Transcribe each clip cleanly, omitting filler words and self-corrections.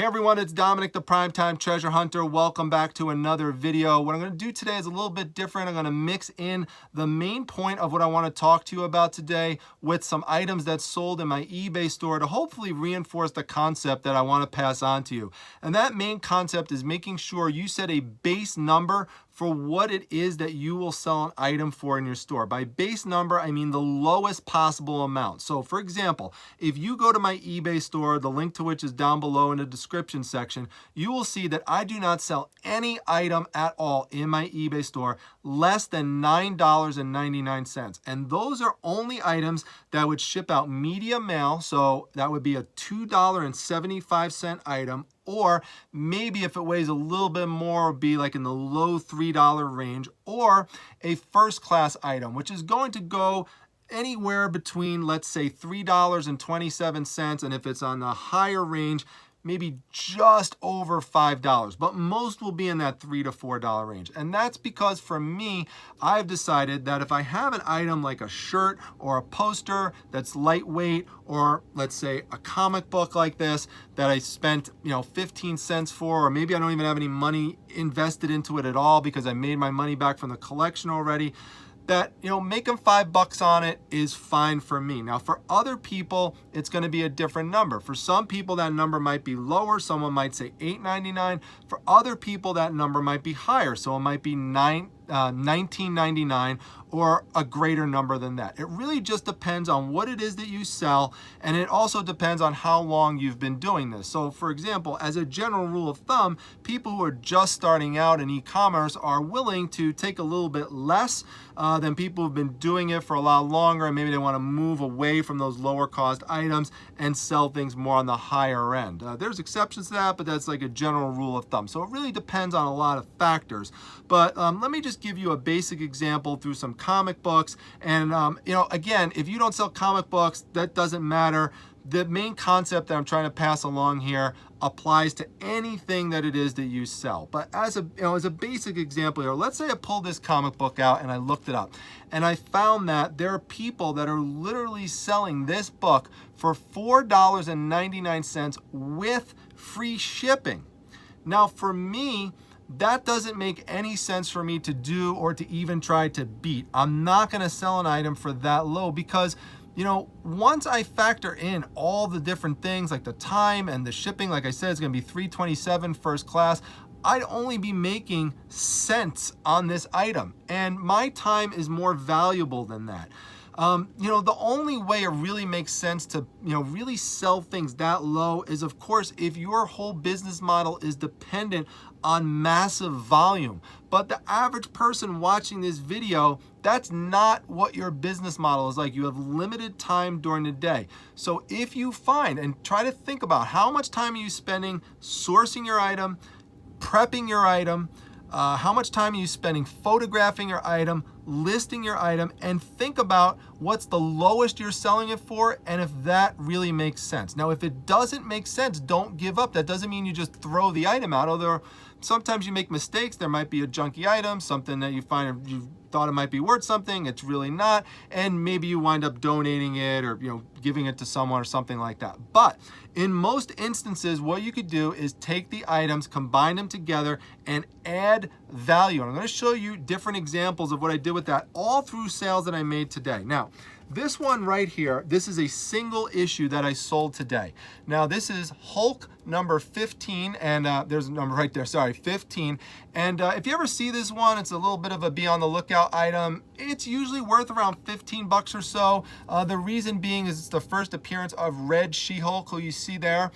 everyone, it's Dominic, the Primetime Treasure Hunter. Welcome back to another video. What I'm going to do today is a little bit different. I'm going to mix in the main point of what I want to talk to you about today with some items that's sold in my eBay store to hopefully reinforce the concept that I want to pass on to you. And that main concept is making sure you set a base number for what it is that you will sell an item for in your store. By base number, I mean the lowest possible amount. So for example, if you go to my eBay store, the link to which is down below in the description section, you will see that I do not sell any item at all in my eBay store less than $9.99. And those are only items that would ship out medium mail. So that would be a $2.75 item. Or maybe if it weighs a little bit more, it'd be like in the low $3 range, or a first class item, which is going to go anywhere between, let's say, $3.27, and if it's on the higher range, maybe just over $5, but most will be in that $3 to $4 range. And that's because for me, I've decided that if I have an item like a shirt or a poster that's lightweight, or let's say a comic book like this that I spent 15 cents for, or maybe I don't even have any money invested into it at all because I made my money back from the collection already, that making $5 on it is fine for me. Now for other people, it's going to be a different number. For some people, that number might be lower. Someone might say $8.99. For other people, that number might be higher. So it might be $19.99 or a greater number than that. It really just depends on what it is that you sell, and it also depends on how long you've been doing this. So for example, as a general rule of thumb, people who are just starting out in e-commerce are willing to take a little bit less than people who've been doing it for a lot longer, and maybe they want to move away from those lower cost items and sell things more on the higher end. There's exceptions to that, but that's like a general rule of thumb. So it really depends on a lot of factors. But let me just give you a basic example through some comic books. And again, if you don't sell comic books, that doesn't matter. The main concept that I'm trying to pass along here applies to anything that it is that you sell. But as a basic example here, let's say I pulled this comic book out and I looked it up, and I found that there are people that are literally selling this book for $4.99 with free shipping. Now for me, that doesn't make any sense for me to do or to even try to beat. I'm not going to sell an item for that low because once I factor in all the different things like the time and the shipping, like I said, it's going to be $3.27 first class. I'd only be making cents on this item, and my time is more valuable than that. The only way it really makes sense to, really sell things that low is, of course, if your whole business model is dependent on massive volume. But the average person watching this video, that's not what your business model is like. You have limited time during the day. So if you find, and try to think about how much time are you spending sourcing your item, prepping your item, how much time are you spending photographing your item, listing your item, and think about what's the lowest you're selling it for and if that really makes sense. Now, if it doesn't make sense, don't give up. That doesn't mean you just throw the item out. Although sometimes you make mistakes. There might be a junky item, something that you find you thought it might be worth something, it's really not, and maybe you wind up donating it or giving it to someone or something like that. But in most instances, what you could do is take the items, combine them together, and add value. And I'm going to show you different examples of what I did with that all through sales that I made today. Now, this one right here, this is a single issue that I sold today. Now, this is Hulk number 15, and there's a number right there, sorry, 15. And if you ever see this one, it's a little bit of a be on the lookout item. It's usually worth around $15 or so. The reason being is it's the first appearance of Red She-Hulk, who you see there.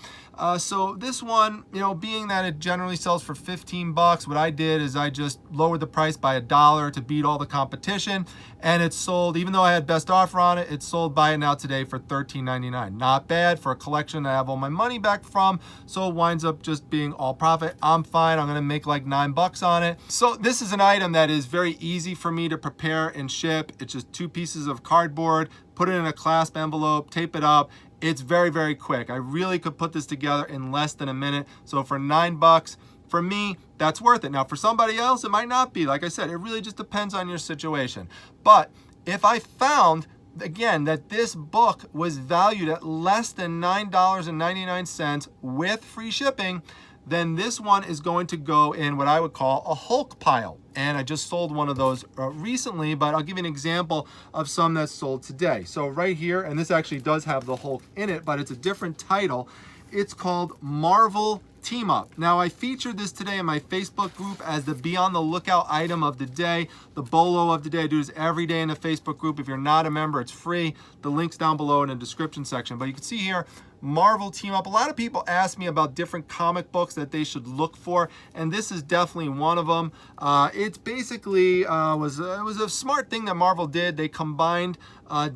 So this one, being that it generally sells for $15, what I did is I just lowered the price by $1 to beat all the competition, and it sold, even though I had best offer on it, it sold by it now today for $13.99. Not bad for a collection I have all my money back from, so it winds up just being all profit. I'm fine. I'm gonna make like $9 on it. So this is an item that is very easy for me to prepare and ship. It's just 2 pieces of cardboard, put it in a clasp envelope, tape it up. It's very, very quick. I really could put this together in less than a minute. So for $9, for me, that's worth it. Now for somebody else, it might not be. Like I said, it really just depends on your situation. But if I found again, that this book was valued at less than $9.99 with free shipping, then this one is going to go in what I would call a Hulk pile. And I just sold one of those recently, but I'll give you an example of some that's sold today. So right here, and this actually does have the Hulk in it, but it's a different title. It's called Marvel Team Up. Now, I featured this today in my Facebook group as the be on the lookout item of the day, the BOLO of the day. I do this every day in the Facebook group. If you're not a member, it's free. The link's down below in the description section. But you can see here, Marvel Team Up. A lot of people ask me about different comic books that they should look for, and this is definitely one of them. It's basically it was a smart thing that Marvel did. They combined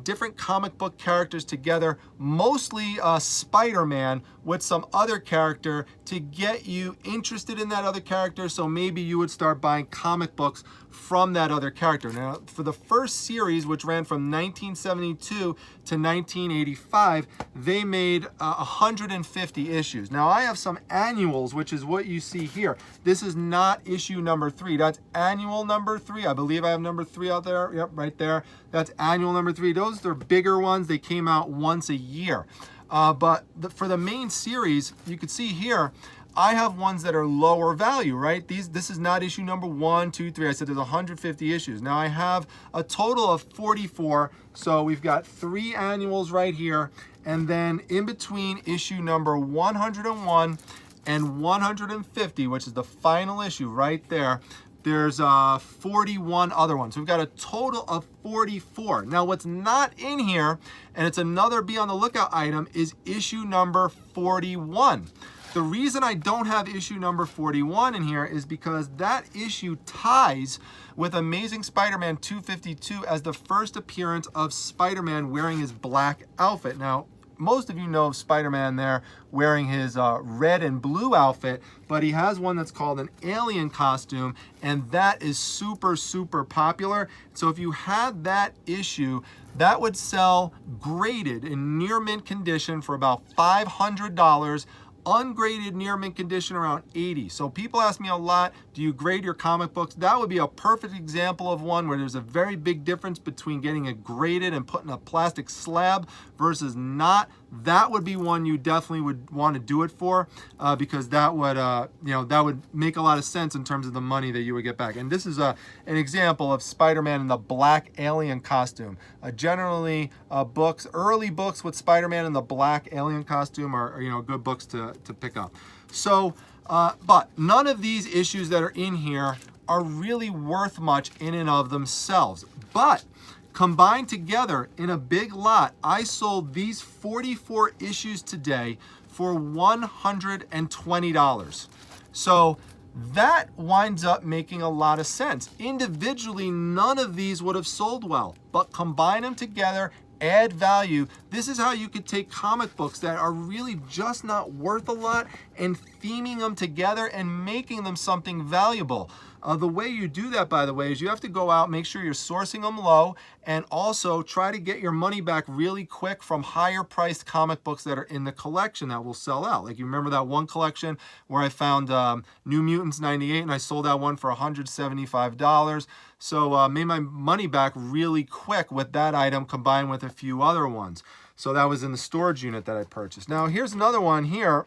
different comic book characters together, mostly Spider-Man with some other character to get you interested in that other character, so maybe you would start buying comic books from that other character. Now, for the first series, which ran from 1972 to 1985, they made 150 issues. Now, I have some annuals, which is what you see here. This is not issue number 3. That's annual number 3. I believe I have number 3 out there. Yep, right there. That's annual number 3. Those are bigger ones. They came out once a year. But for the main series, you can see here, I have ones that are lower value, right? This is not issue number 1, 2, 3. I said there's 150 issues. Now I have a total of 44. So we've got 3 annuals right here. And then in between issue number 101 and 150, which is the final issue right there, there's 41 other ones. So we've got a total of 44. Now what's not in here, and it's another be on the lookout item, is issue number 41. The reason I don't have issue number 41 in here is because that issue ties with Amazing Spider-Man 252 as the first appearance of Spider-Man wearing his black outfit. Now, most of you know of Spider-Man there wearing his red and blue outfit, but he has one that's called an alien costume, and that is super, super popular. So if you had that issue, that would sell graded in near mint condition for about $500. Ungraded near mint condition around 80. So people ask me a lot, do you grade your comic books? That would be a perfect example of one where there's a very big difference between getting it graded and put in a plastic slab versus not. That would be one you definitely would want to do it for because that would that would make a lot of sense in terms of the money that you would get back. And this is an example of Spider-Man in the black alien costume. Generally, early books with Spider-Man in the black alien costume are good books to pick up. So, but none of these issues that are in here are really worth much in and of themselves. But combined together in a big lot, I sold these 44 issues today for $120. So that winds up making a lot of sense. Individually, none of these would have sold well, but combine them together, add value. This is how you could take comic books that are really just not worth a lot and theming them together and making them something valuable. The way you do that, by the way, is you have to go out, make sure you're sourcing them low, and also try to get your money back really quick from higher priced comic books that are in the collection that will sell out. Like you remember that one collection where I found New Mutants 98 and I sold that one for $175. So made my money back really quick with that item combined with a few other ones. So that was in the storage unit that I purchased. Now here's another one here.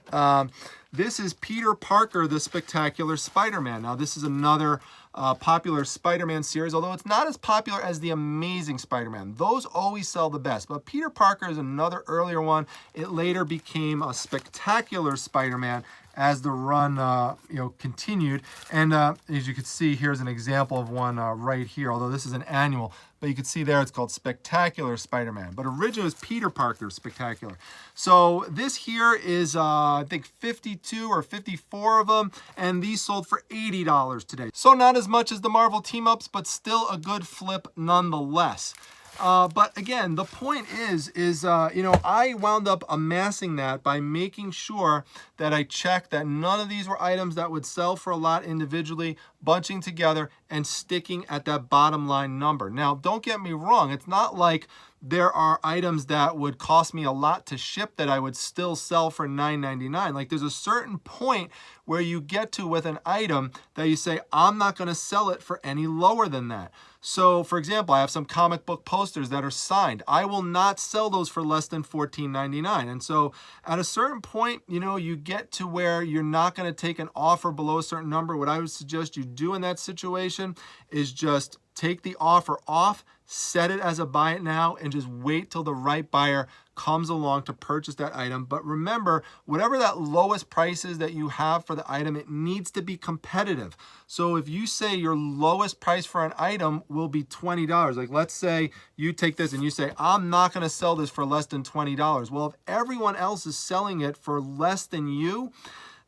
This is Peter Parker, the Spectacular Spider-Man. Now this is another popular Spider-Man series, although it's not as popular as the Amazing Spider-Man. Those always sell the best, but Peter Parker is another earlier one. It later became a Spectacular Spider-Man as the run continued. And as you can see, here's an example of one right here, although this is an annual. But you can see there it's called Spectacular Spider-Man. But originally it was Peter Parker Spectacular. So this here is, I think, 52 or 54 of them. And these sold for $80 today. So not as much as the Marvel team-ups, but still a good flip nonetheless. But again, the point is I wound up amassing that by making sure that I checked that none of these were items that would sell for a lot individually, bunching together and sticking at that bottom line number. Now, don't get me wrong. It's not like there are items that would cost me a lot to ship that I would still sell for $9.99. Like there's a certain point where you get to with an item that you say, I'm not going to sell it for any lower than that. So for example, I have some comic book posters that are signed. I will not sell those for less than $14.99. And so at a certain point, you know, you get to where you're not going to take an offer below a certain number. What I would suggest you do in that situation is just take the offer off, set it as a buy it now, and just wait till the right buyer comes along to purchase that item. But remember, whatever that lowest price is that you have for the item, it needs to be competitive. So if you say your lowest price for an item will be $20, like let's say you take this and you say, I'm not going to sell this for less than $20. Well, if everyone else is selling it for less than you,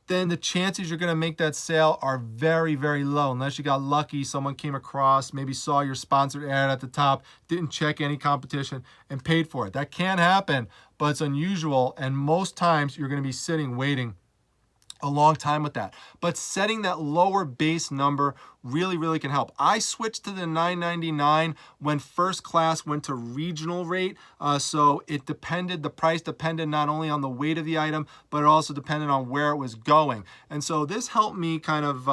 then the chances you're going to make that sale are very, very low. Unless you got lucky, someone came across, maybe saw your sponsored ad at the top, didn't check any competition, and paid for it. That can happen, but it's unusual, and most times you're going to be sitting waiting a long time with that. But setting that lower base number really, really can help. I switched to the $9.99 when first class went to regional rate. So it depended, the price depended not only on the weight of the item, but it also depended on where it was going. And so this helped me kind of,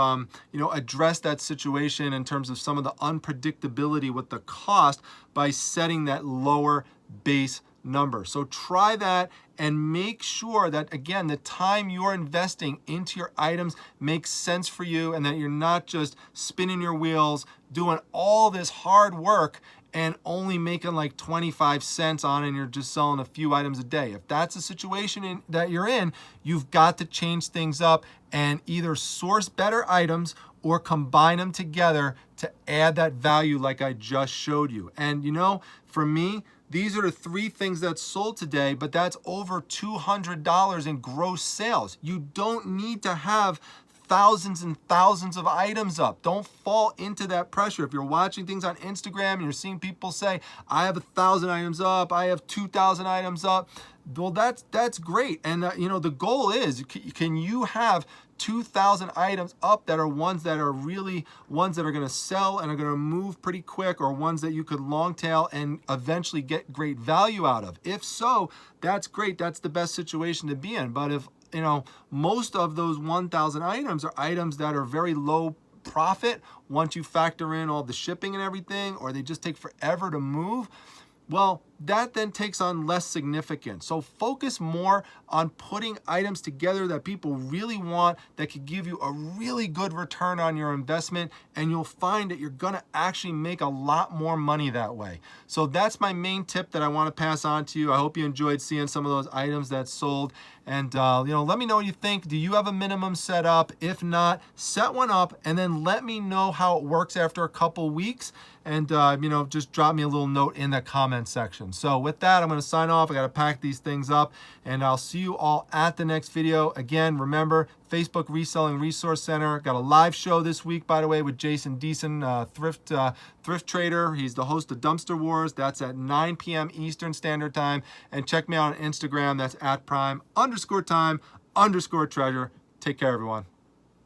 address that situation in terms of some of the unpredictability with the cost by setting that lower base number. So try that and make sure that, again, the time you're investing into your items makes sense for you and that you're not just spinning your wheels, doing all this hard work and only making like 25 cents on it and you're just selling a few items a day. If that's the situation that you're in, you've got to change things up and either source better items or combine them together to add that value like I just showed you. And you know, for me, these are the 3 things that sold today, but that's over $200 in gross sales. You don't need to have thousands and thousands of items up. Don't fall into that pressure. If you're watching things on Instagram and you're seeing people say, I have 1,000 items up, I have 2,000 items up, well, that's great. And the goal is, can you have 2,000 items up that are ones that are really ones that are going to sell and are going to move pretty quick, or ones that you could long tail and eventually get great value out of? If so, that's great. That's the best situation to be in. But if most of those 1,000 items are items that are very low profit once you factor in all the shipping and everything, or they just take forever to move, well, that then takes on less significance. So focus more on putting items together that people really want, that could give you a really good return on your investment, and you'll find that you're gonna actually make a lot more money that way. So that's my main tip that I wanna pass on to you. I hope you enjoyed seeing some of those items that sold. And let me know what you think. Do you have a minimum set up? If not, set one up and then let me know how it works after a couple weeks. And just drop me a little note in the comment section. So with that, I'm going to sign off. I got to pack these things up, and I'll see you all at the next video. Again, remember, Facebook Reselling Resource Center. Got a live show this week, by the way, with Jason Deason, thrift trader. He's the host of Dumpster Wars. That's at 9 p.m. Eastern Standard Time. And check me out on Instagram. That's @prime_time_treasure. Take care, everyone.